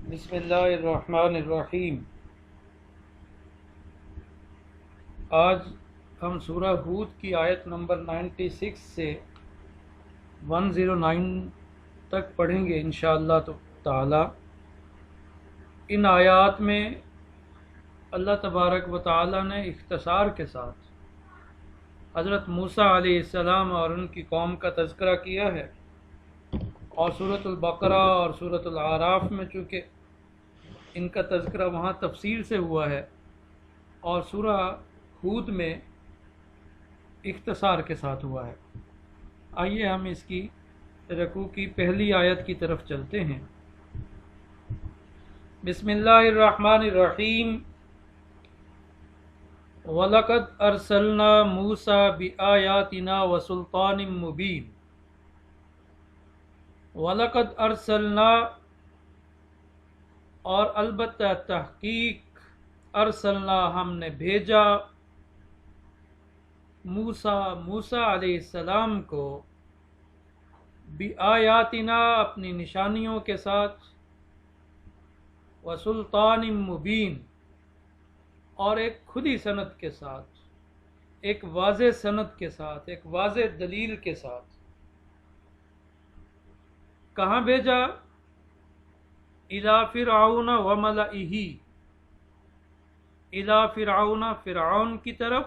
بسم اللہ الرحمن الرحیم۔ آج ہم سورہ ہود کی آیت نمبر 96 سے 109 تک پڑھیں گے انشاءاللہ تعالی۔ ان آیات میں اللہ تبارک و تعالی نے اختصار کے ساتھ حضرت موسیٰ علیہ السلام اور ان کی قوم کا تذکرہ کیا ہے، اور سورۃ البقرہ اور سورۃ الاعراف میں چونکہ ان کا تذکرہ وہاں تفصیل سے ہوا ہے، اور سورہ ہود میں اختصار کے ساتھ ہوا ہے۔ آئیے ہم اس کی رکوع کی پہلی آیت کی طرف چلتے ہیں۔ بسم اللہ الرحمن الرحیم۔ وَلَقَدْ أَرْسَلْنَا مُوسَىٰ بِآيَاتِنَا وَسُلْطَانٍ مُّبِينٍ۔ وَلَقَدْ أَرْسَلْنَا، اور البتہ تحقیق، ارسلنا ہم نے بھیجا، موسیٰ علیہ السلام کو، بآیاتنا اپنی نشانیوں کے ساتھ، وسلطان مبین اور ایک کھلی سند کے ساتھ، ایک واضح سند کے ساتھ، ایک واضح دلیل کے ساتھ۔ کہاں بھیجا؟ الی فرعون وملئہ، الی فرعون، فرعون کی طرف،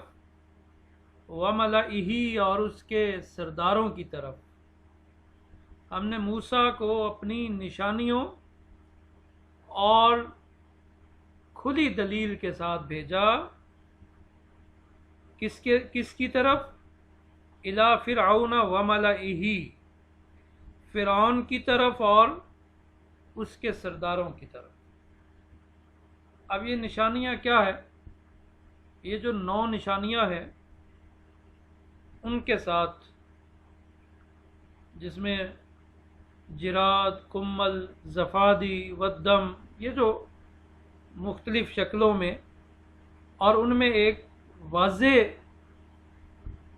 وملئہ اور اس کے سرداروں کی طرف۔ ہم نے موسیٰ کو اپنی نشانیوں اور کھلی دلیل کے ساتھ بھیجا۔ کس کی طرف؟ الی فرعون وملئہ، فرعون کی طرف اور اس کے سرداروں کی طرف۔ اب یہ نشانیاں کیا ہے؟ یہ جو 9 نشانیاں ہیں ان کے ساتھ، جس میں جراد، کمل، زفادی، ودم، یہ جو مختلف شکلوں میں، اور ان میں ایک واضح،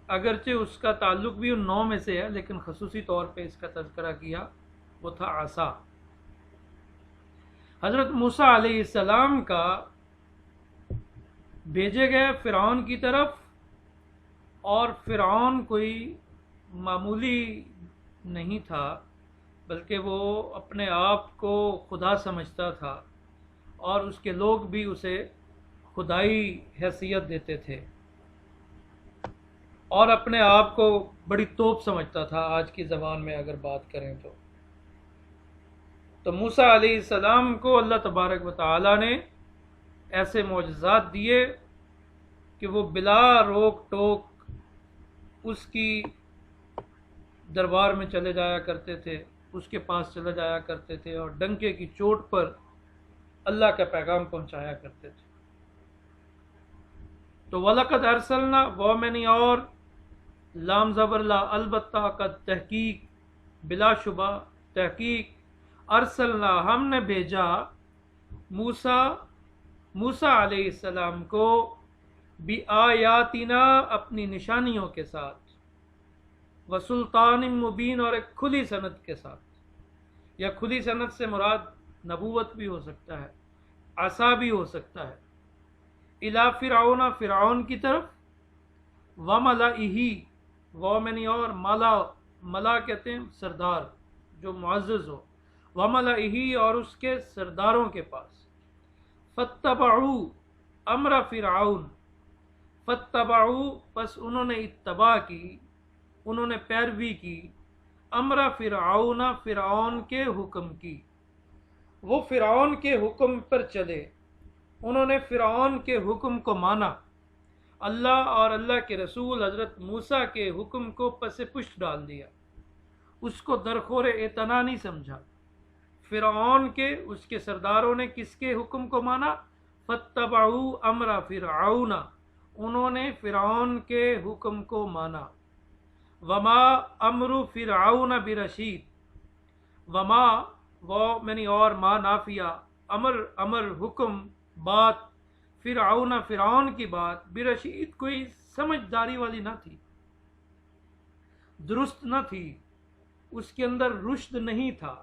اگرچہ اس کا تعلق بھی ان 9 میں سے ہے لیکن خصوصی طور پہ اس کا تذکرہ کیا، وہ تھا عصا۔ حضرت موسیٰ علیہ السلام کا بھیجے گئے فرعون کی طرف، اور فرعون کوئی معمولی نہیں تھا، بلکہ وہ اپنے آپ کو خدا سمجھتا تھا، اور اس کے لوگ بھی اسے خدائی حیثیت دیتے تھے، اور اپنے آپ کو بڑی توپ سمجھتا تھا، آج کی زبان میں اگر بات کریں تو موسیٰ علیہ السلام کو اللہ تبارک و تعالی نے ایسے معجزات دیے کہ وہ بلا روک ٹوک اس کی دربار میں چلے جایا کرتے تھے، اس کے پاس چلے جایا کرتے تھے، اور ڈنکے کی چوٹ پر اللہ کا پیغام پہنچایا کرتے تھے۔ تو وَلَقَدْ أَرْسَلْنَا، وہ میں نہیں، اور لام زبر لا، البتہ، قد تحقیق، بلا شبہ، تحقیق، ارسلنا ہم نے بھیجا، موسیٰ علیہ السلام کو، بآیاتنا اپنی نشانیوں کے ساتھ، وسلطان مبین اور ایک کھلی سند کے ساتھ۔ یا کھلی سند سے مراد نبوت بھی ہو سکتا ہے، عصا بھی ہو سکتا ہے۔ الی فرعون، فرعون کی طرف، وملئہ، وہ میں نہیں، اور ملا کہتے ہیں سردار جو معزز ہو، وملئہ اور اس کے سرداروں کے پاس۔ فاتبعوا امر فرعون، فاتبعوا پس انہوں نے اتباع کی، انہوں نے پیروی کی، امر فرعون، فرعون کے حکم کی، وہ فرعون کے حکم پر چلے، انہوں نے فرعون کے حکم کو مانا، اللہ اور اللہ کے رسول حضرت موسیٰ کے حکم کو پس پشت ڈال دیا، اس کو درخور اعتنا نہیں سمجھا۔ فرعون کے، اس کے سرداروں نے کس کے حکم کو مانا؟ فاتبعوا امر فرعون، انہوں نے فرعون کے حکم کو مانا۔ وما امر فرعون برشید، وما، وہ میں اور ما نافیہ، امر حکم، بات، فرعون فرعون کی بات، برشید کوئی سمجھداری والی نہ تھی، درست نہ تھی، اس کے اندر رشد نہیں تھا،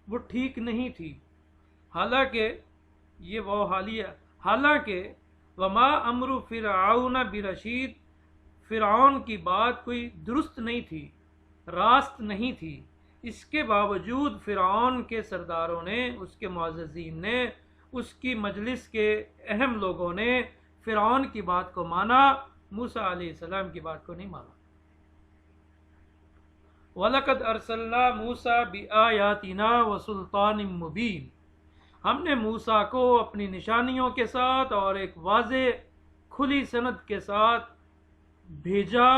وہ ٹھیک نہیں تھی۔ حالانکہ یہ وہ حالیہ، حالانکہ وما امر فرعون برشید، فرعون کی بات کوئی درست نہیں تھی، راست نہیں تھی، اس کے باوجود فرعون کے سرداروں نے، اس کے معززین نے، اس کی مجلس کے اہم لوگوں نے فرعون کی بات کو مانا، موسیٰ علیہ السلام کی بات کو نہیں مانا۔ وَلَقَدْ أَرْسَلْنَا مُوسَىٰ بِآيَاتِنَا وَسُلْطَانٍ مُبِينٍ، ہم نے موسیٰ کو اپنی نشانیوں کے ساتھ اور ایک واضح کھلی سند کے ساتھ بھیجا۔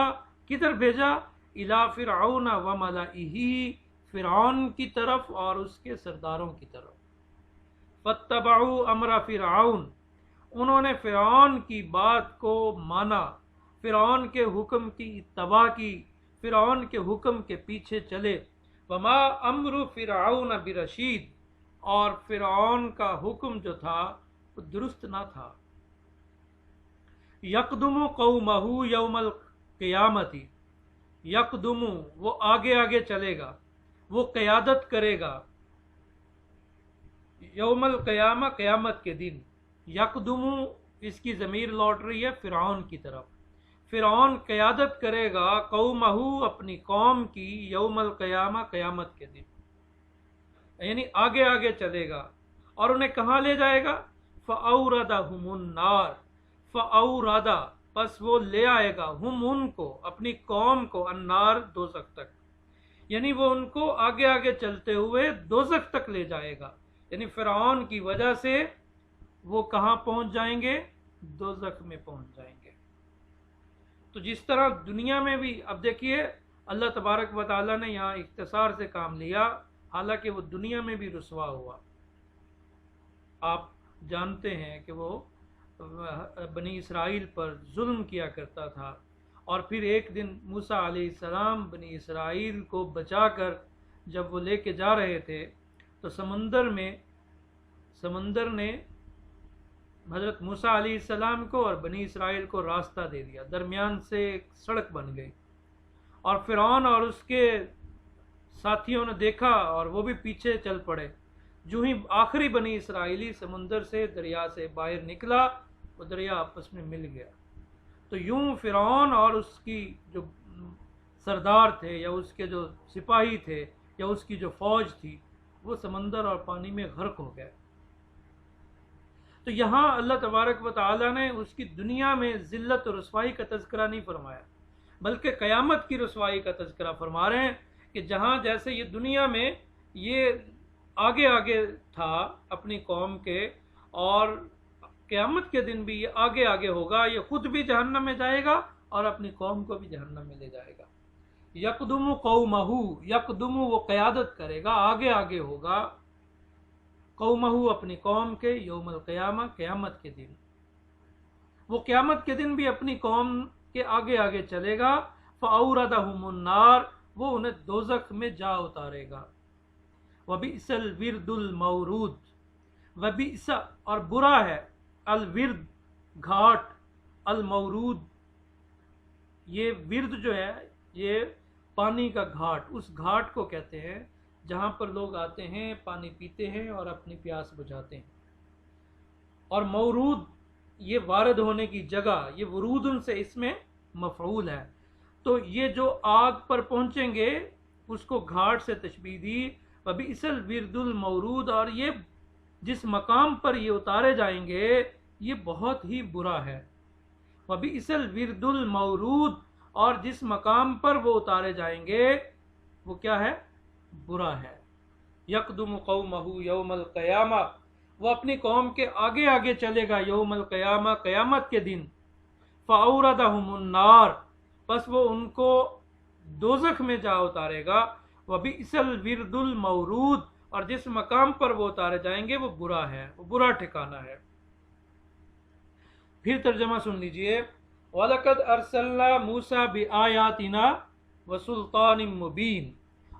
کدھر بھیجا؟ اِلَىٰ فِرْعَوْنَ وَمَلَئِهِ، فرعون کی طرف اور اس کے سرداروں کی طرف۔ فَاتَّبَعُوا أَمْرَ فِرْعَوْنَ، انہوں نے فرعون کی بات کو مانا، فرعون کے حکم کی اتباع کی، فرعون کے حکم کے پیچھے چلے۔ وما امر فرعون برشید، اور فرعون کا حکم جو تھا وہ درست نہ تھا۔ یقدم قومہ یوم القیامت، یقدم وہ آگے آگے چلے گا، وہ قیادت کرے گا، یوم القیامہ قیامت کے دن۔ یقدم اس کی ضمیر لوٹ رہی ہے فرعون کی طرف، فرعون قیادت کرے گا قومہ اپنی قوم کی، یوم القیامہ قیامت کے دن، یعنی آگے آگے چلے گا اور انہیں کہاں لے جائے گا؟ فَأَوْرَدَهُمُ النَّارِ، فَأَوْرَدَ پس وہ لے آئے گا، ہم ان کو، اپنی قوم کو، النار دوزخ تک، یعنی وہ ان کو آگے آگے چلتے ہوئے دوزخ تک لے جائے گا، یعنی فرعون کی وجہ سے وہ کہاں پہنچ جائیں گے؟ دوزخ میں پہنچ جائیں گے۔ تو جس طرح دنیا میں بھی، اب دیکھیے اللہ تبارک و تعالیٰ نے یہاں اختصار سے کام لیا، حالانکہ وہ دنیا میں بھی رسوا ہوا۔ آپ جانتے ہیں کہ وہ بنی اسرائیل پر ظلم کیا کرتا تھا، اور پھر ایک دن موسیٰ علیہ السلام بنی اسرائیل کو بچا کر جب وہ لے کے جا رہے تھے تو سمندر نے حضرت موسیٰ علیہ السلام کو اور بنی اسرائیل کو راستہ دے دیا، درمیان سے ایک سڑک بن گئی، اور فرعون اور اس کے ساتھیوں نے دیکھا اور وہ بھی پیچھے چل پڑے۔ جو ہی آخری بنی اسرائیلی سمندر سے، دریا سے باہر نکلا، وہ دریا آپس میں مل گیا۔ تو یوں فرعون اور اس کی جو سردار تھے، یا اس کے جو سپاہی تھے، یا اس کی جو فوج تھی، وہ سمندر اور پانی میں غرق ہو گئے۔ تو یہاں اللہ تبارک و تعالیٰ نے اس کی دنیا میں ذلت و رسوائی کا تذکرہ نہیں فرمایا، بلکہ قیامت کی رسوائی کا تذکرہ فرما رہے ہیں، کہ جہاں جیسے یہ دنیا میں یہ آگے آگے تھا اپنی قوم کے، اور قیامت کے دن بھی یہ آگے آگے ہوگا، یہ خود بھی جہنم میں جائے گا اور اپنی قوم کو بھی جہنم میں لے جائے گا۔ یقدم قومہ، یقدم وہ قیادت کرے گا، آگے آگے ہوگا، قومہ اپنی قوم کے، یوم القیامہ قیامت کے دن، وہ قیامت کے دن بھی اپنی قوم کے آگے آگے چلے گا۔ فَأَوْرَدَهُمُ النَّارِ، وہ انہیں دوزخ میں جا اتارے گا۔ وَبِئْسَ الْوِرْدُ الْمَوْرُودُ، وَبِئْسَ اور برا ہے، الورد گھاٹ، المورود یہ ورد جو ہے یہ پانی کا گھاٹ، اس گھاٹ کو کہتے ہیں جہاں پر لوگ آتے ہیں، پانی پیتے ہیں اور اپنی پیاس بجھاتے ہیں۔ اور مورود یہ وارد ہونے کی جگہ، یہ ورودن سے اس میں مفعول ہے۔ تو یہ جو آگ پر پہنچیں گے اس کو گھاٹ سے تشبیہ دی، وبئس الورد المورود، اور یہ جس مقام پر یہ اتارے جائیں گے یہ بہت ہی برا ہے۔ وبئس الورد المورود، اور جس مقام پر وہ اتارے جائیں گے وہ کیا ہے؟ برا ہے۔ یقدم قومہ یوم القیامہ، وہ اپنی قوم کے آگے آگے چلے گا یوم القیامہ قیامت کے دن۔ فَأَوْرَدَهُمُ النَّارِ، پس وہ ان کو دوزخ میں جا اتارے گا۔ وَبِئْسَ الْوِرْدُ الْمَوْرُودُ، اور جس مقام پر وہ اتارے جائیں گے وہ برا ہے، وہ برا ٹھکانہ ہے۔ پھر ترجمہ سن لیجئے۔ وَلَقَدْ أَرْسَلْنَا مُوسَىٰ بِآيَاتِنَا وَسُلْطَانٍ مُبِينٍ،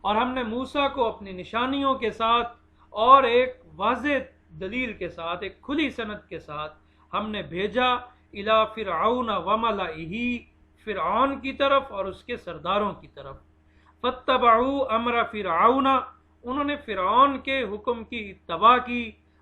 اور ہم نے موسیٰ کو اپنی نشانیوں کے ساتھ اور ایک واضح دلیل کے ساتھ، ایک کھلی سند کے ساتھ ہم نے بھیجا اِلَىٰ فِرْعَوْنَ وَمَلَئِهِ، فرعون کی طرف اور اس کے سرداروں کی طرف۔ فَاتَّبَعُوا أَمْرَ فِرْعَوْنَ، انہوں نے فرعون کے حکم کی اتباع کی،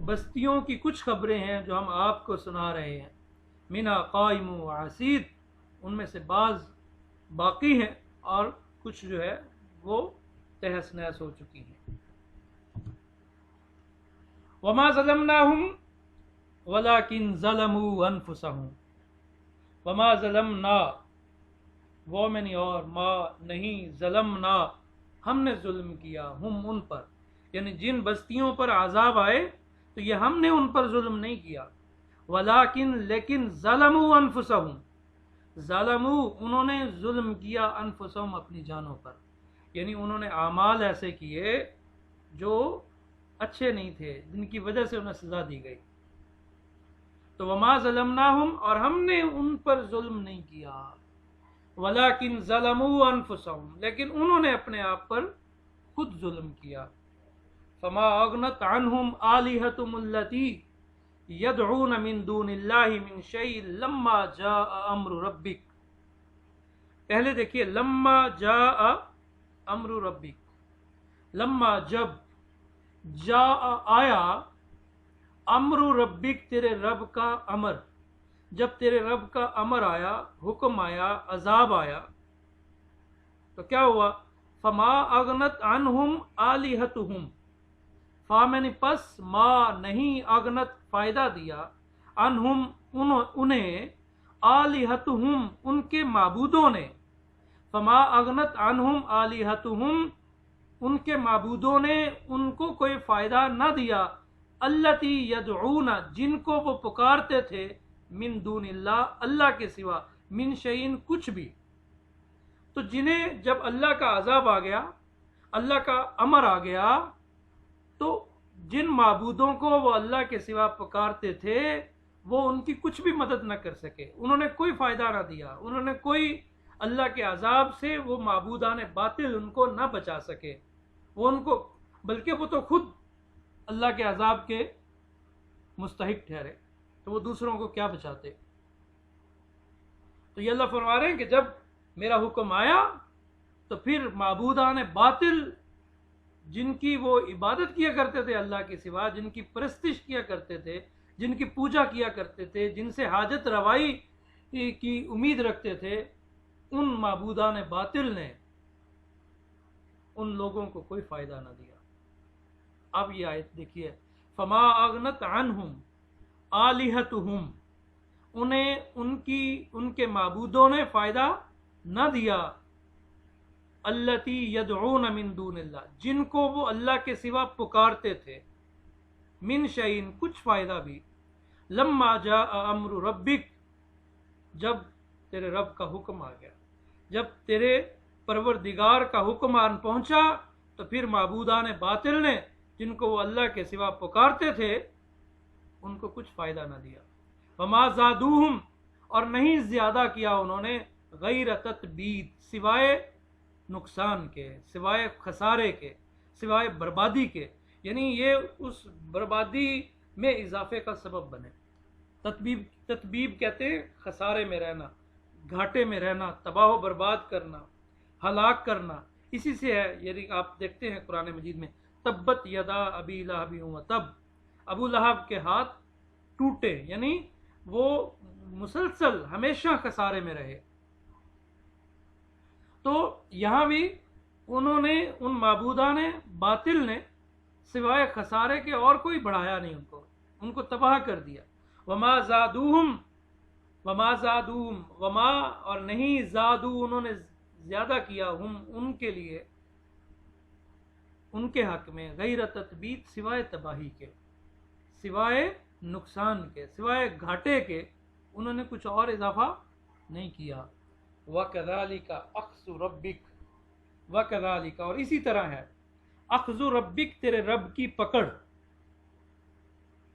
بستیوں کی کچھ خبریں ہیں جو ہم آپ کو سنا رہے ہیں، منا قائم و عصید، ان میں سے بعض باقی ہیں اور کچھ جو ہے وہ تہس نہس ہو چکی ہیں۔ وما ظلمناہم ولکن ظلموا انفسہم، وما ظلمنا وہ میں نہیں اور ما نہیں، ظلمنا ہم نے ظلم کیا، ہم ان پر، یعنی جن بستیوں پر عذاب آئے تو یہ ہم نے ان پر ظلم نہیں کیا، ولیکن لیکن ظلموا انفسہم، ظلموا انہوں نے ظلم کیا، انفسہم اپنی جانوں پر، یعنی انہوں نے اعمال ایسے کیے جو اچھے نہیں تھے، جن کی وجہ سے انہیں سزا دی گئی۔ تو وما ظلمناہم، اور ہم نے ان پر ظلم نہیں کیا، ولیکن ظلموا انفسہم، لیکن انہوں نے اپنے آپ پر خود ظلم کیا۔ فما اغنت عنہم آلہتہم التی یدعون من دون اللہ من شیء لما جاء امر ربک۔ پہلے دیکھیے لما جاء امر ربک، لما جب، جاء آیا، امر ربک تیرے رب کا امر، جب تیرے رب کا امر آیا، حکم آیا، عذاب آیا، تو کیا ہوا؟ فما اغنت عنہم آلہتہم، فا میں نے پس ما نہیں، اغنت فائدہ دیا، عنہم انہیں، آلہتہم ان کے معبودوں نے، فما اغنت عنہم آلہتہم ان کے معبودوں نے ان کو کوئی فائدہ نہ دیا، التی یدعون جن کو وہ پکارتے تھے، من دون اللہ اللہ کے سوا، من شیئن کچھ بھی۔ تو جنہیں جب اللہ کا عذاب آ گیا، اللہ کا امر آ گیا، تو جن معبودوں کو وہ اللہ کے سوا پکارتے تھے وہ ان کی کچھ بھی مدد نہ کر سکے، انہوں نے کوئی فائدہ نہ دیا، انہوں نے کوئی اللہ کے عذاب سے وہ معبودان باطل ان کو نہ بچا سکے، وہ ان کو، بلکہ وہ تو خود اللہ کے عذاب کے مستحق ٹھہرے، تو وہ دوسروں کو کیا بچاتے۔ تو یہ اللہ فرما رہے ہیں کہ جب میرا حکم آیا تو پھر معبودان باطل جن کی وہ عبادت کیا کرتے تھے اللہ کے سوا، جن کی پرستش کیا کرتے تھے، جن کی پوجا کیا کرتے تھے، جن سے حاجت روائی کی امید رکھتے تھے، ان معبودان باطل نے ان لوگوں کو کوئی فائدہ نہ دیا۔ اب یہ آیت دیکھیے، فما اغنت عنہم آلہتہم، انہیں ان کے معبودوں نے فائدہ نہ دیا، التی یدعون من دون اللہ جن کو وہ اللہ کے سوا پکارتے تھے، من شیئن کچھ فائدہ بھی، لما جاء امر ربک جب تیرے رب کا حکم آ گیا، جب تیرے پروردگار کا حکم آن پہنچا تو پھر معبودان باطل نے جن کو وہ اللہ کے سوا پکارتے تھے ان کو کچھ فائدہ نہ دیا، وما زادوہم اور نہیں زیادہ کیا انہوں نے، غیر تتبید سوائے نقصان کے، سوائے خسارے کے، سوائے بربادی کے، یعنی یہ اس بربادی میں اضافے کا سبب بنے۔ تتبیب کہتے ہیں خسارے میں رہنا، گھاٹے میں رہنا، تباہ و برباد کرنا، ہلاک کرنا، اسی سے ہے۔ یعنی آپ دیکھتے ہیں قرآن مجید میں تبت یدا ابی لہب وتب، ابو لہب کے ہاتھ ٹوٹے، یعنی وہ مسلسل ہمیشہ خسارے میں رہے۔ تو یہاں بھی انہوں نے، ان معبودان باطل نے سوائے خسارے کے اور کوئی بڑھایا نہیں، ان کو تباہ کر دیا۔ وما زادوہم وما اور نہیں زادو انہوں نے زیادہ کیا، ہم ان کے لیے، ان کے حق میں، غیر تتبید سوائے تباہی کے، سوائے نقصان کے، سوائے گھاٹے کے، انہوں نے کچھ اور اضافہ نہیں کیا۔ وَكَذَلِكَ أَخْذُ رَبِّكَ، وَكَذَلِكَ اور اسی طرح ہے، اخذ ربک تیرے رب کی پکڑ،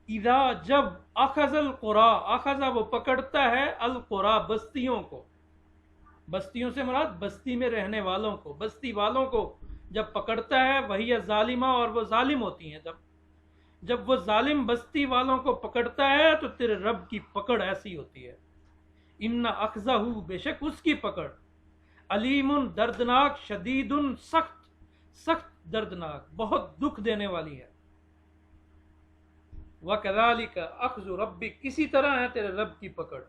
اذا جب، اخذ القرى، اخذ وہ پکڑتا ہے، القرى بستیوں کو، بستیوں سے مراد بستی میں رہنے والوں کو، بستی والوں کو جب پکڑتا ہے، وہی ظالمہ اور وہ ظالم ہوتی ہیں، جب وہ ظالم بستی والوں کو پکڑتا ہے تو تیرے رب کی پکڑ ایسی ہوتی ہے، ان اخذہ بے شک اس کی پکڑ، علیم دردناک، شدید سخت، سخت دردناک، بہت دکھ دینے والی ہے۔ وَكَذَلِكَ أَخْذُ رَبِّكَ، اسی طرح ہے تیرے رب کی پکڑ،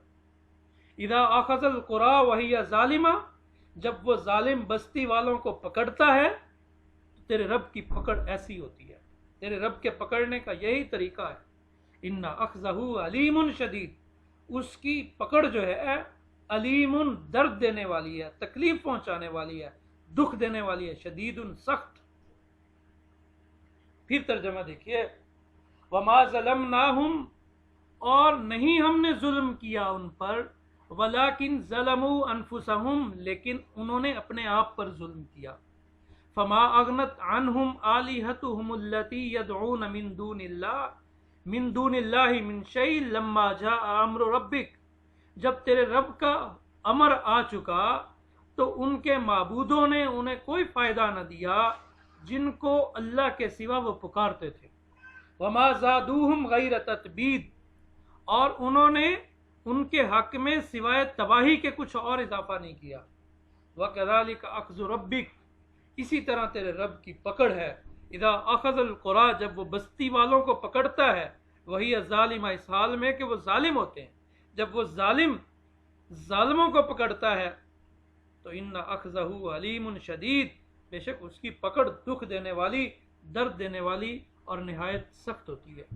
اذا اخذ القرى وهي ظالمہ، جب وہ ظالم بستی والوں کو پکڑتا ہے، تیرے رب کی پکڑ ایسی ہوتی ہے، تیرے رب کے پکڑنے کا یہی طریقہ ہے، ان اخذہ علیم شدید، اس کی پکڑ جو ہے علیم درد دینے والی ہے، تکلیف پہنچانے والی ہے، دکھ دینے والی ہے، شدید سخت۔ پھر ترجمہ دیکھیے، وما ظلمناہم، اور نہیں ہم نے ظلم کیا ان پر، ولیکن ظلموا انفسہم، لیکن انہوں نے اپنے آپ پر ظلم کیا، فما اغنت عنہم آلہتہم التی یدعون من دون اللہ من شیء لما جاء امر ربک، جب تیرے رب کا امر آ چکا تو ان کے معبودوں نے انہیں کوئی فائدہ نہ دیا جن کو اللہ کے سوا وہ پکارتے تھے، وما زادوہم غیر تتبید، اور انہوں نے ان کے حق میں سوائے تباہی کے کچھ اور اضافہ نہیں کیا، وَكَذَلِكَ أَخْذُ رَبِّكَ، اسی طرح تیرے رب کی پکڑ ہے، اذا اخذ القرى، جب وہ بستی والوں کو پکڑتا ہے، وہی ظالمہ، اس حال میں کہ وہ ظالم ہوتے ہیں، جب وہ ظالموں کو پکڑتا ہے تو ان اخذہ علیم شدید، بے شک اس کی پکڑ دکھ دینے والی، درد دینے والی اور نہایت سخت ہوتی ہے۔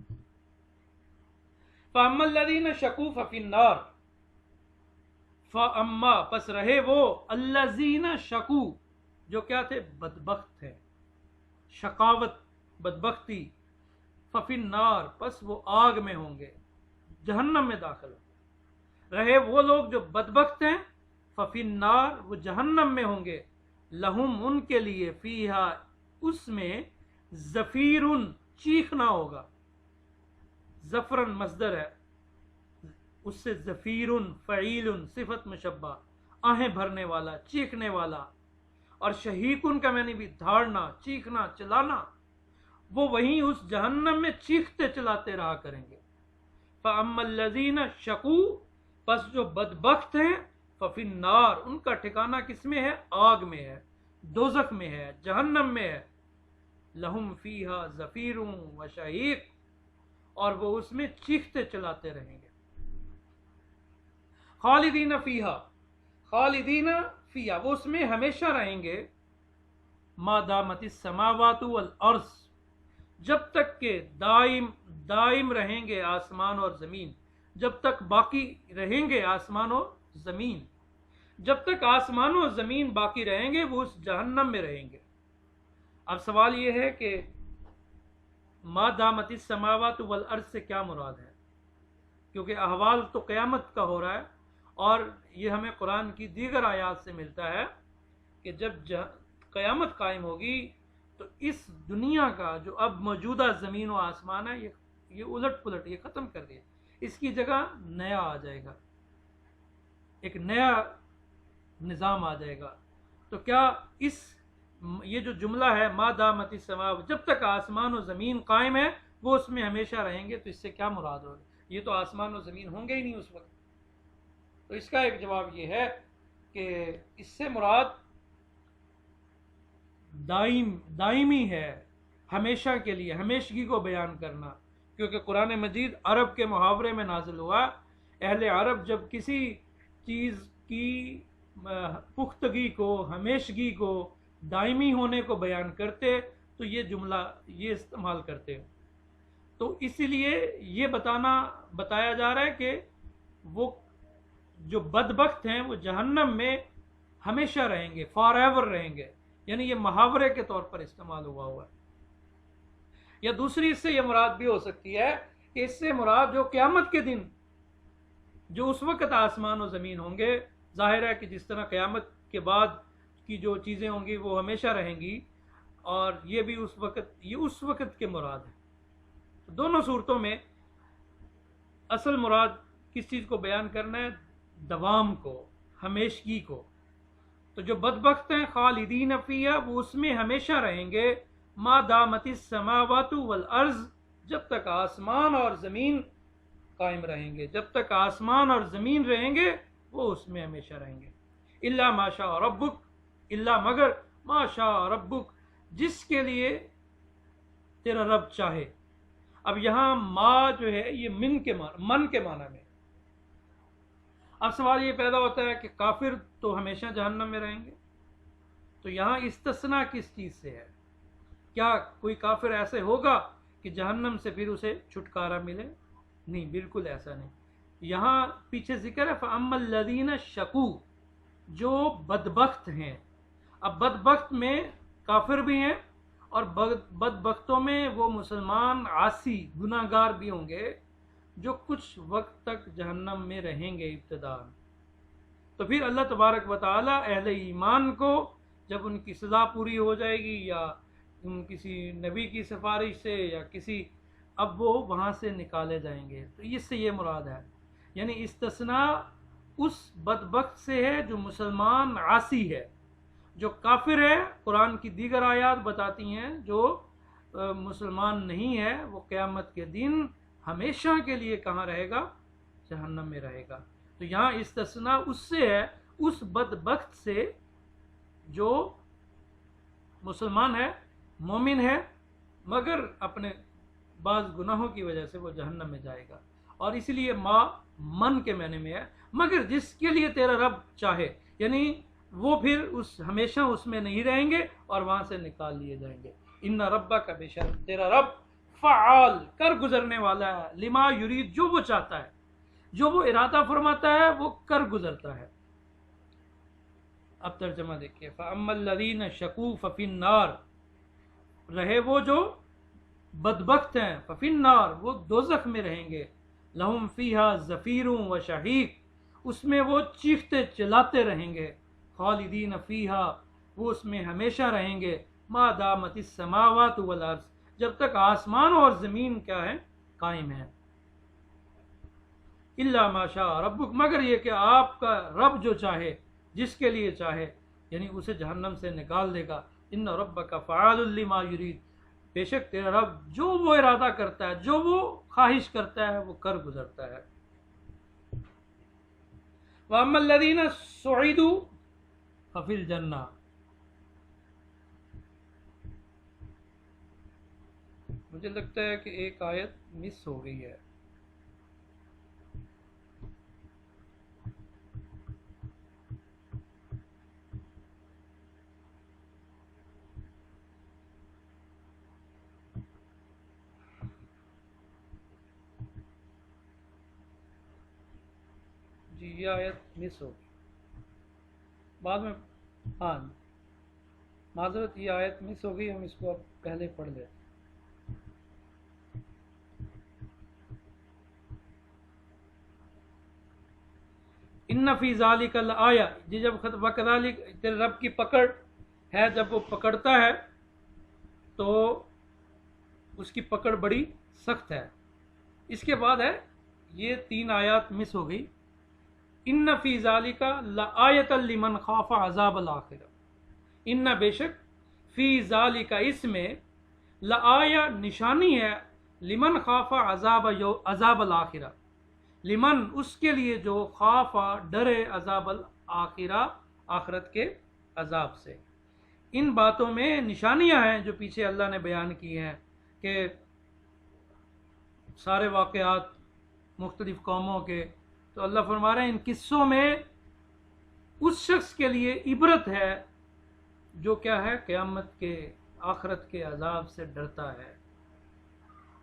فَأَمَّا الَّذِينَ شَقُوا فَفِي النَّارِ، فَأَمَّا، پس رہے وہ، الَّذِينَ شَقُوا، جو کیا تھے؟ بدبخت تھے، شقاوت، بدبختی، فَفِي النَّارِ، پس وہ آگ میں ہوں گے، جہنم میں داخل ہوں گے۔ رہے وہ لوگ جو بدبخت ہیں، فَفِي النَّارِ، وہ جہنم میں ہوں گے، لہم، ان کے لیے، فیہا، اس میں، زفیرن، چیخنا ہوگا، زفرن مصدر ہے، اس سے زفیرن، فعیلن، صفت مشبہ، آہیں بھرنے والا، چیخنے والا، اور شہیقن کا معنی بھی دھاڑنا، چیخنا، چلانا، وہ وہیں اس جہنم میں چیختے چلاتے رہا کریں گے۔ فَأَمَّا الَّذِينَ شَقُوا، پس جو بدبخت ہیں، فَفِي النَّارِ، ان کا ٹھکانہ کس میں ہے؟ آگ میں ہے، دوزخ میں ہے، جہنم میں ہے، لہم فیہا زفیر و شہیق، اور وہ اس میں چیختے چلاتے رہیں گے۔ خالدین فیہا، خالدین فیہا، وہ اس میں ہمیشہ رہیں گے، ما دامت السماوات والارض، جب تک کہ دائم رہیں گے آسمان اور زمین، جب تک باقی رہیں گے آسمان و زمین، جب تک آسمان و زمین باقی رہیں گے وہ اس جہنم میں رہیں گے۔ اب سوال یہ ہے کہ ما دامت السماوات والارض سے کیا مراد ہے؟ کیونکہ احوال تو قیامت کا ہو رہا ہے، اور یہ ہمیں قرآن کی دیگر آیات سے ملتا ہے کہ جب قیامت قائم ہوگی تو اس دنیا کا جو اب موجودہ زمین و آسمان ہے یہ الٹ پلٹ، یہ ختم کر دیا، اس کی جگہ نیا آ جائے گا، ایک نیا نظام آ جائے گا۔ تو کیا یہ جو جملہ ہے ما دامت السماوات، جب تک آسمان و زمین قائم ہے وہ اس میں ہمیشہ رہیں گے، تو اس سے کیا مراد ہوگا؟ یہ تو آسمان و زمین ہوں گے ہی نہیں اس وقت۔ تو اس کا ایک جواب یہ ہے کہ اس سے مراد دائمی ہے، ہمیشہ کے لیے، ہمیشگی کو بیان کرنا، کیونکہ قرآن مجید عرب کے محاورے میں نازل ہوا۔ اہل عرب جب کسی چیز کی پختگی کو، ہمیشگی کو، دائمی ہونے کو بیان کرتے تو یہ جملہ یہ استعمال کرتے، تو اسی لیے یہ بتایا جا رہا ہے کہ وہ جو بدبخت ہیں وہ جہنم میں ہمیشہ رہیں گے، فار ایور رہیں گے، یعنی یہ محاورے کے طور پر استعمال ہوا ہے۔ یا دوسری اس سے یہ مراد بھی ہو سکتی ہے کہ اس سے مراد جو قیامت کے دن جو اس وقت آسمان و زمین ہوں گے، ظاہر ہے کہ جس طرح قیامت کے بعد کی جو چیزیں ہوں گی وہ ہمیشہ رہیں گی، اور یہ بھی اس وقت کے مراد ہے۔ دونوں صورتوں میں اصل مراد کس چیز کو بیان کرنا ہے؟ دوام کو، ہمیشگی کو۔ تو جو بدبخت ہیں خالدین فیہا، وہ اس میں ہمیشہ رہیں گے، ما دامت السماوات والارض، جب تک آسمان اور زمین قائم رہیں گے، جب تک آسمان اور زمین رہیں گے وہ اس میں ہمیشہ رہیں گے۔ الا ما شاء ربک، الا مگر ما شاء ربک، جس کے لیے تیرا رب چاہے۔ اب یہاں ما جو ہے یہ من کے معنی میں. اب سوال یہ پیدا ہوتا ہے کہ کافر تو ہمیشہ جہنم میں رہیں گے، تو یہاں استثناء کس چیز سے ہے؟ کیا کوئی کافر ایسے ہوگا کہ جہنم سے پھر اسے چھٹکارا ملے؟ نہیں، بالکل ایسا نہیں. یہاں پیچھے ذکر ہے فَأَمَّا الَّذِينَ شَقُوا، جو بدبخت ہیں. اب بدبخت میں کافر بھی ہیں اور بدبختوں میں وہ مسلمان عاصی گناہ گار بھی ہوں گے جو کچھ وقت تک جہنم میں رہیں گے ابتداء. تو پھر اللہ تبارک و تعالی اہل ایمان کو جب ان کی سزا پوری ہو جائے گی یا کسی نبی کی سفارش سے یا کسی، اب وہ وہاں سے نکالے جائیں گے. تو اس سے یہ مراد ہے، یعنی استثناء اس بدبخت سے ہے جو مسلمان عاصی ہے. جو کافر ہے قرآن کی دیگر آیات بتاتی ہیں جو مسلمان نہیں ہے وہ قیامت کے دن ہمیشہ کے لیے کہاں رہے گا؟ جہنم میں رہے گا. تو یہاں استثناء اس سے ہے، اس بدبخت سے جو مسلمان ہے، مومن ہے، مگر اپنے بعض گناہوں کی وجہ سے وہ جہنم میں جائے گا. اور اس لیے من کے معنی میں ہے، مگر جس کے لیے تیرا رب چاہے، یعنی وہ پھر ہمیشہ اس میں نہیں رہیں گے اور وہاں سے نکال لیے جائیں گے. ان ربک بے شک تیرا رب فعال کر گزرنے والا ہے، لما یرید جو وہ چاہتا ہے، جو وہ ارادہ فرماتا ہے وہ کر گزرتا ہے. اب ترجمہ دیکھیے، فَأَمَّا الَّذِينَ شَقُوا فَفِي النَّارِ، رہے وہ جو بدبخت ہیں، فَفِي النَّارِ وہ دوزخ میں رہیں گے، لَهُمْ فِيهَا زَفِيرٌ وَشَهِيقٌ اس میں وہ چیختے چلاتے رہیں گے، خالدین فیہا وہ اس میں ہمیشہ رہیں گے، ما دامت السماوات والارض جب تک آسمان اور زمین کیا ہے؟ قائم ہے. الا ما شاء ربک مگر یہ کہ آپ کا رب جو چاہے، جس کے لیے چاہے، یعنی اسے جہنم سے نکال دے گا. ان ربک فعال لما یرید بے شک تیرا رب جو وہ ارادہ کرتا ہے، جو وہ خواہش کرتا ہے وہ کر گزرتا ہے. وَأَمَّا الَّذِينَ سُعِدُوا فَفِي الْجَنَّةِ مجھے لگتا ہے کہ ایک آیت مس ہو گئی ہے. جی یہ آیت مس ہو گئی بعد میں. ہاں معذرت، یہ آیت مس ہو گئی، ہم اس کو اب پہلے پڑھ لیتے. ان فی ذالک لآیہ جی جب وکذالک تیرے رب کی پکڑ ہے، جب وہ پکڑتا ہے تو اس کی پکڑ بڑی سخت ہے. اس کے بعد ہے یہ 3 آیات مس ہو گئی. ان فی ذالک لآیۃ لمن خاف عذاب الآخرہ، ان بے شک فی ذالک اس میں لآیہ نشانی ہے، لمن خاف عذاب الآخرہ لمن اس کے لیے جو خاف ڈرے عذاب الآخرہ آخرت کے عذاب سے. ان باتوں میں نشانیاں ہیں جو پیچھے اللہ نے بیان کی ہیں کہ سارے واقعات مختلف قوموں کے، تو اللہ فرما رہے ہیں ان قصوں میں اس شخص کے لیے عبرت ہے جو کیا ہے؟ قیامت کے آخرت کے عذاب سے ڈرتا ہے.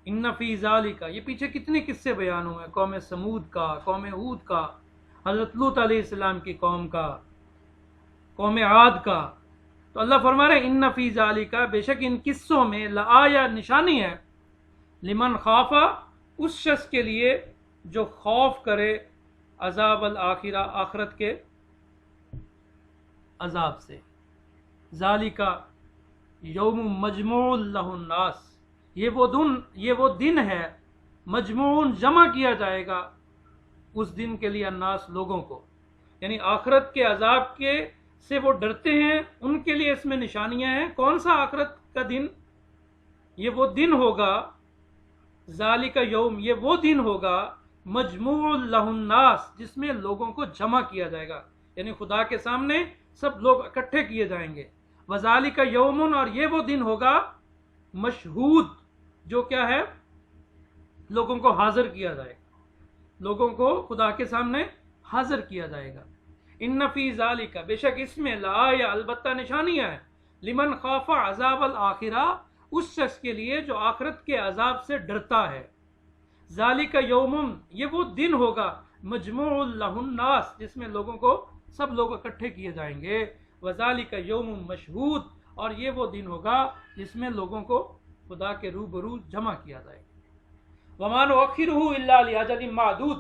ان فی ذالک یہ پیچھے کتنے قصے بیان ہوئے، قوم سمود کا، قوم ہود کا، حضرت لوط علیہ السلام کی قوم کا، قوم عاد کا. تو اللہ فرما رہے ہیں ان فی ذالک بے شک ان قصوں میں لآیہ نشانی ہے، لمن خاف اس شخص کے لیے جو خوف کرے عذاب الآخرہ آخرت کے عذاب سے. ذالک یوم مجموع لہ الناس یہ وہ دن ہے، مجموع جمع کیا جائے گا اس دن کے لیے، الناس لوگوں کو، یعنی آخرت کے عذاب کے سے وہ ڈرتے ہیں، ان کے لیے اس میں نشانیاں ہیں. کون سا آخرت کا دن؟ یہ وہ دن ہوگا، ذالک یوم یہ وہ دن ہوگا مجموع لہ الناس جس میں لوگوں کو جمع کیا جائے گا، یعنی خدا کے سامنے سب لوگ اکٹھے کیے جائیں گے. وذالک یوم اور یہ وہ دن ہوگا مشہود جو کیا ہے؟ لوگوں کو حاضر کیا جائے گا، لوگوں کو خدا کے سامنے حاضر کیا جائے گا۔ ان فی ذالک، بے شک اس میں، لآیہ، البتہ نشانیاں ہیں، لمن خاف عذاب الآخرہ، اس شخص کے لیے جو آخرت کے عذاب سے ڈرتا ہے۔ ذالک یوم، یہ وہ دن ہوگا، مجموع لہ الناس، جس میں لوگوں کو، سب لوگ اکٹھے کیے جائیں گے۔ وذالک یوم مشہود، اور یہ وہ دن ہوگا جس میں لوگوں کو خدا کے روبرو جمع کیا جائے گا۔ وما نؤخرہ الا لاجل معدود،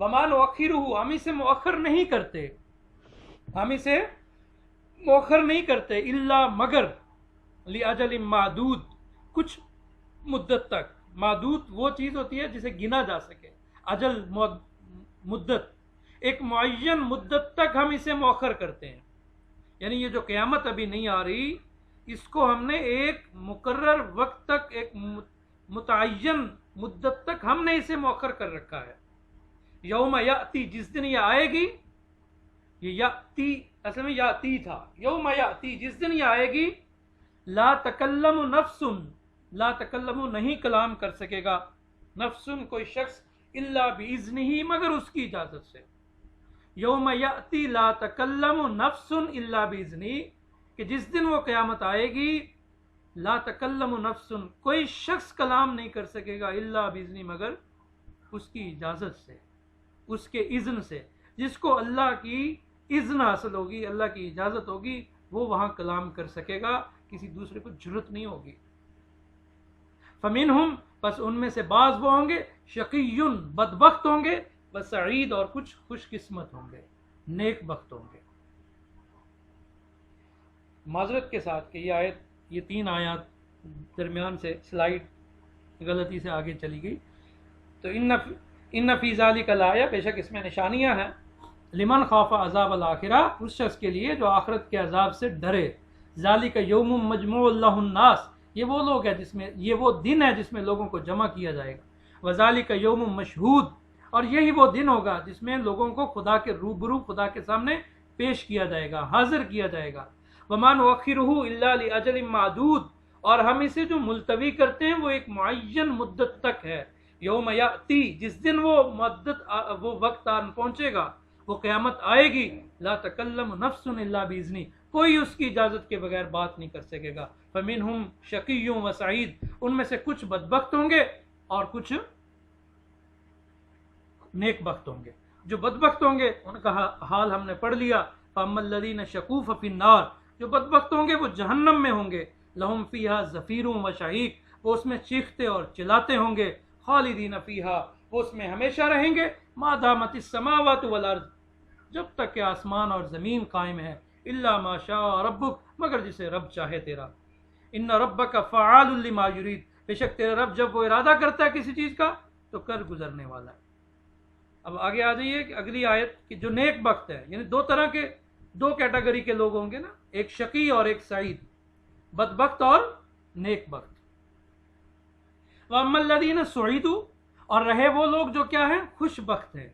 وما نؤخرہ، ہم اسے مؤخر نہیں کرتے، ہم اسے مؤخر نہیں کرتے، الا مگر، لاجل معدود، کچھ مدت تک۔ معدود وہ چیز ہوتی ہے جسے گنا جا سکے، اجل مدت، ایک معین مدت تک ہم اسے مؤخر کرتے ہیں، یعنی یہ جو قیامت ابھی نہیں آ رہی، اس کو ہم نے ایک مقرر وقت تک، ایک متعین مدت تک ہم نے اسے مؤخر کر رکھا ہے۔ یوم یاتی، جس دن یہ آئے گی، یہ یاتی اصل میں یاتی تھا، یوم یاتی، جس دن یہ آئے گی، لا تکلم نفس، لا تکلم، نہیں کلام کر سکے گا، نفس، کوئی شخص، الا باذنہ، مگر اس کی اجازت سے۔ یوم یاتی لا تکلم نفس الا باذنہ، کہ جس دن وہ قیامت آئے گی، لا تکلم نفس، کوئی شخص کلام نہیں کر سکے گا، الا باذنہ، مگر اس کی اجازت سے، اس کے اذن سے۔ جس کو اللہ کی اذن حاصل ہوگی، اللہ کی اجازت ہوگی، وہ وہاں کلام کر سکے گا، کسی دوسرے کو جرت نہیں ہوگی۔ فمنہم، بس ان میں سے بعض وہ ہوں گے، شقی، بدبخت ہوں گے، وسعید، اور کچھ خوش قسمت ہوں گے، نیک بخت ہوں گے۔ معذرت کے ساتھ کہ یہ آیت، یہ 3 آیات درمیان سے سلائیڈ غلطی سے آگے چلی گئی۔ تو ان فی ذالک لآیہ، بے شک اس میں نشانیاں ہیں، لمن خاف عذاب الآخرہ، اس شخص کے لیے جو آخرت کے عذاب سے ڈرے۔ ذالک یوم مجموع لہ الناس، یہ وہ لوگ ہیں جس میں، یہ وہ دن ہے جس میں لوگوں کو جمع کیا جائے گا۔ وذالک یوم مشہود، اور یہی وہ دن ہوگا جس میں لوگوں کو خدا کے روبرو، خدا کے سامنے پیش کیا جائے گا، حاضر کیا جائے گا۔ وما نؤخرہ الا لاجل معدود، اور ہم اسے جو ملتوی کرتے ہیں وہ ایک معین مدت تک ہے۔ یوم یاتی، جس دن وہ مدت، وہ وقت آن پہنچے گا، وہ قیامت آئے گی، لا تکلم نفس الا باذنہ، کوئی اس کی اجازت کے بغیر بات نہیں کر سکے گا۔ فمنہم شقی و سعید، ان میں سے کچھ بدبخت ہوں گے اور کچھ نیک بخت ہوں گے۔ جو بدبخت ہوں گے ان کا حال ہم نے پڑھ لیا، فاما الذین شقوا ففی النار، جو بدبخت ہوں گے وہ جہنم میں ہوں گے، لہم فیہا زفیر و شہیق، وہ اس میں چیختے اور چلاتے ہوں گے، خالدین فیہا، وہ اس میں ہمیشہ رہیں گے، ما دامت السماوات والارض، جب تک کہ آسمان اور زمین قائم ہے، الا ما شاء ربک، مگر جسے رب چاہے تیرا۔ ان ربک فعال لما یرید، بے شک تیرا رب جب وہ ارادہ کرتا ہے کسی چیز کا تو کر گزرنے والا ہے۔ اب آگے آ جائیے کہ اگلی آیت کہ جو نیک بخت ہے، یعنی 2 طرح کے، 2 کیٹیگری کے لوگ ہوں گے نا، ایک شقی اور ایک سعید، بدبخت اور نیک بخت۔ وَأَمَّا الَّذِينَ سُعِدُوا، اور رہے وہ لوگ جو کیا ہیں، خوش بخت ہیں،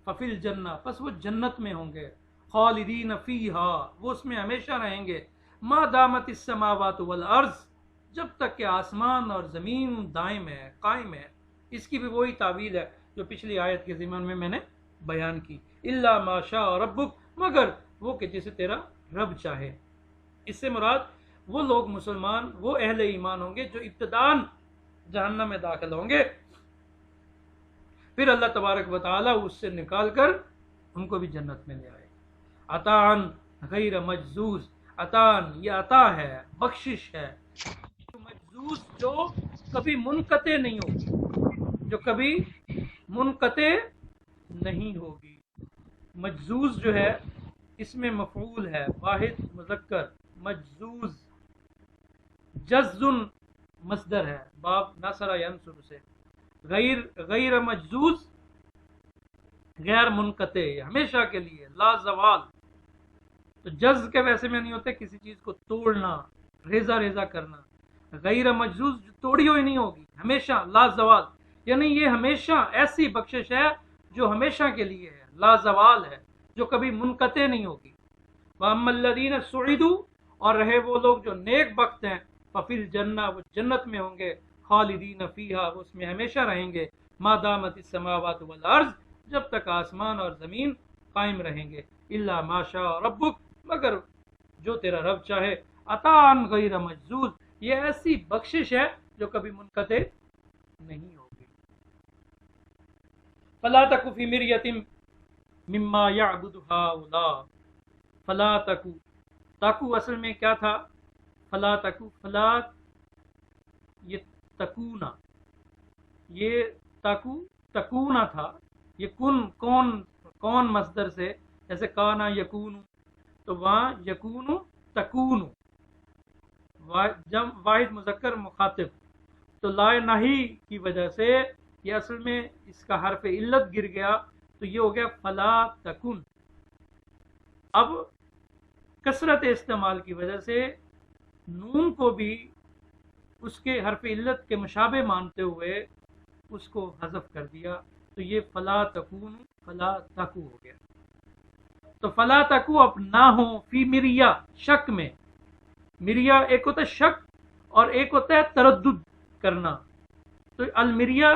فَفِي الْجَنَّةِ، پس وہ جنت میں ہوں گے، خالدین فیہا، وہ اس میں ہمیشہ رہیں گے، ما دامت السماوات والارض، جب تک کہ آسمان اور زمین دائم ہے، قائم ہے۔ اس کی بھی وہی تعویل ہے جو پچھلی آیت کے ضمن میں نے بیان کی، الا ما شاء ربک، مگر وہ کہ جسے تیرا رب چاہے۔ اس سے مراد وہ لوگ مسلمان، وہ اہل ایمان ہوں گے جو ابتداً جہنم میں داخل ہوں گے، پھر اللہ تبارک و تعالی اس سے نکال کر ان کو بھی جنت میں لے آئے گا۔ عطاً غیر مجزوز، عطاً یہ عطا ہے، بخشش ہے، مجزوز جو کبھی منقطع نہیں ہوگی، جو کبھی منقطع نہیں ہوگی۔ مجزوز جو ہے اس میں مفعول ہے، واحد مذکر، مجزوز، جزن مصدر ہے، باب نصر ینصر سے، غیر مجزوز، غیر منقطع، ہمیشہ کے لیے، لا زوال۔ تو جز کے ویسے میں نہیں ہوتے کسی چیز کو توڑنا، ریزہ ریزہ کرنا، غیر مجزوز جو توڑی ہوئی نہیں ہوگی، ہمیشہ، لا زوال، یعنی یہ ہمیشہ ایسی بخشش ہے جو ہمیشہ کے لیے ہے، لا زوال ہے، جو کبھی منقطع نہیں ہوگی۔ وَأَمَّا الَّذِينَ سُعِدُوا، اور رہے وہ لوگ جو نیک بخت ہیں، فَفِي الْجَنَّةِ، وہ جنت میں ہوں گے، خالدین فیہا، وہ اس میں ہمیشہ رہیں گے، ما دامت السماوات والارض، جب تک آسمان اور زمین قائم رہیں گے، الا ما شاء ربک، مگر جو تیرا رب چاہے، عطاء غیر مجذوذ، یہ ایسی بخشش ہے جو کبھی منقطع نہیں ہوگی۔ فلا تک فی مریۃ مما یعبد ہؤلاء، فلا تکو، تکو اصل میں کیا تھا؟ فلا تکو، فلا، یہ تکونا، یہ تکو تکونا تھا، یہ کون مصدر سے، جیسے کانا یکون، تو وہاں یکون تکون، واحد مذکر مخاطب، تو لا نہیں کی وجہ سے یہ اصل میں اس کا حرف علت گر گیا، تو یہ ہو گیا فلا تکن۔ اب کثرت استعمال کی وجہ سے نون کو بھی اس کے حرف علت کے مشابہ مانتے ہوئے اس کو حذف کر دیا، تو یہ فلا تکون فلا تکو ہو گیا۔ تو فلا تکو اب نہ ہو فی مریا، شک میں، مریا ایک ہوتا ہے شک اور ایک ہوتا ہے تردد کرنا، تو المریا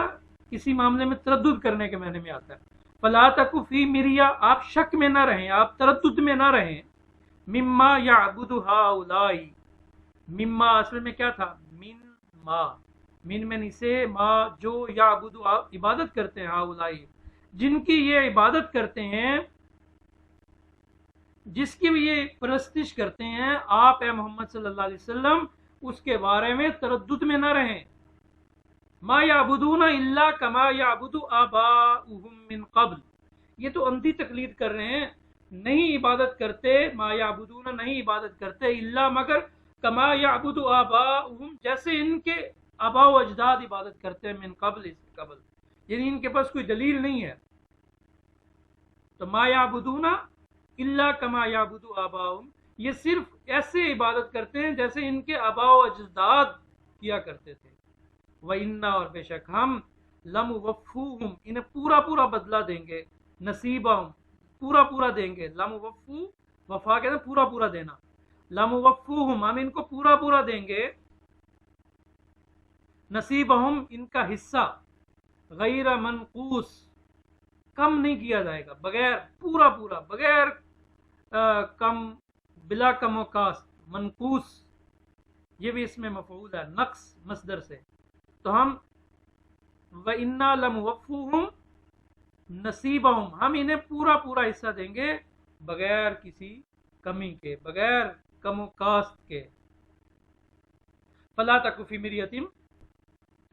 کسی معاملے میں تردد کرنے کے معنی میں آتا ہے۔ فلا تکو فی مریا، آپ شک میں نہ رہیں، آپ تردد میں نہ رہیں، مما یعبد ہؤلاء، مما اصل میں کیا تھا؟ من ما، من میں سے ما، جو یعبد عبادت کرتے ہیں، ہؤلاء جن کی یہ عبادت کرتے ہیں، جس کی بھی یہ پرستش کرتے ہیں، آپ اے محمد صلی اللہ علیہ وسلم اس کے بارے میں تردد میں نہ رہیں۔ ما یعبدون الا کما یعبد آباؤہم من قبل، یہ تو اندھی تقلید کر رہے ہیں، نہیں عبادت کرتے، ما یعبدون نہیں عبادت کرتے، الا مگر کما یعبد آباؤہم جیسے ان کے آباء و اجداد عبادت کرتے ہیں، من قبل اس سے قبل، یعنی ان کے پاس کوئی دلیل نہیں ہے۔ تو ما یعبدون الا کما یعبد آباؤہم، یہ صرف ایسے عبادت کرتے ہیں جیسے ان کے آباء و اجداد کیا کرتے تھے۔ وَإِنَّا، اور بے شک ہم، لَمُوَفُّوهُمْ انہیں پورا پورا بدلہ دیں گے، نصیبہم پورا پورا دیں گے، لَمُوَفُّو وفا کہتے ہیں پورا پورا دینا، لَمُوَفُّوهُمْ ہم ان کو پورا پورا دیں گے، نصیبہم ان کا حصہ، غیر منقوص کم نہیں کیا جائے گا، بغیر پورا پورا، بغیر کم، بلا کم و کاست، منقوص یہ بھی اس میں مفعول ہے، نقص مصدر سے، تو ہم وَإِنَّا لَمُوَفُّوهُمْ نصیبہم ہم انہیں پورا پورا حصہ دیں گے، بغیر کسی کمی کے، بغیر کم و کاست کے۔ فلا تک فی مریۃ،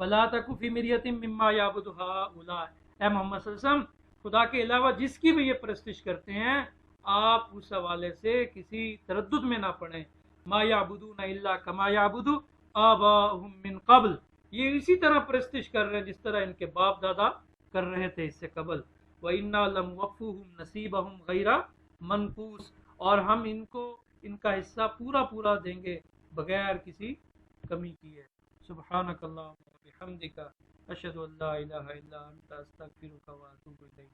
فلا تک فی مریۃ مما یعبد ہؤلاء، اے محمد صلی اللہ علیہ وسلم خدا کے علاوہ جس کی بھی یہ پرستش کرتے ہیں، آپ اس حوالے سے کسی تردد میں نہ پڑیں۔ ما یعبدون الا کما یعبد آباؤہم من قبل، یہ اسی طرح پرستش کر رہے ہیں جس طرح ان کے باپ دادا کر رہے تھے اس سے قبل۔ وَإِنَّا لَمُوَفُّوهُمْ نَصِيبَهُمْ غَيْرَ مَنقُوص، اور ہم ان کو ان کا حصہ پورا پورا دیں گے بغیر کسی کمی کیے۔ سبحانک اللہم و بحمدک، اشہد ان لا الہ الا انت، استغفرک و اتوب الیک۔